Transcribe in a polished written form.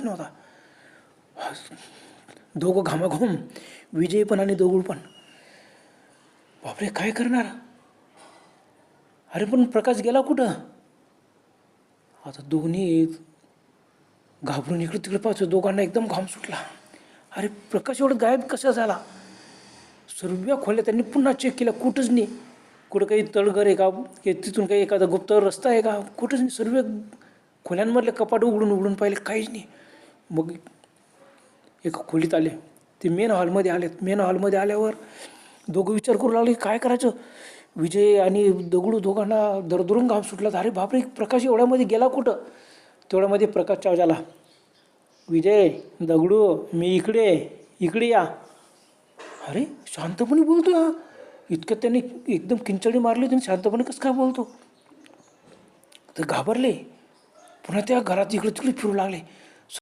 नव्हता. दोघं घामाघूम, विजय पण आणि दगडू पण. बापरे, काय करणार? अरे पण प्रकाश गेला कुठं? आता दोन्ही घाबरून इकडे तिकडे पाहतो. दोघांना एकदम घाम सुटला. अरे प्रकाश एवढं गायब कसा झाला? सर्व खोल्या त्यांनी पुन्हा चेक केल्या, कुठंच नाही. कुठं काही तळघर आहे का, की तिथून काही एखादा गुप्त रस्ता आहे का, कुठंच नाही. सर्व खोल्यांमधले कपाट उघडून उघडून पाहिले, काहीच नाही. मग एका खोलीत आले, ते मेन हॉलमध्ये आलेत. मेन हॉलमध्ये आल्यावर दोघं विचार करू लागले, काय करायचं. विजय आणि दगडू दोघांना दरदरून घाम सुटला. अरे बापरे, प्रकाश एवढ्यामध्ये गेला कुठं? तेवढ्यामध्ये प्रकाश चाव झाला. विजय, दगडू, मी इकडे, इकडे या. अरे शांतपणे बोलतो हा. इतक्यात त्यांनी एकदम किंचडी मारली. त्यांनी शांतपणे कसं काय बोलतो? तर घाबरले. पुन्हा त्या घरात इकडे तिकडे फिरू लागले.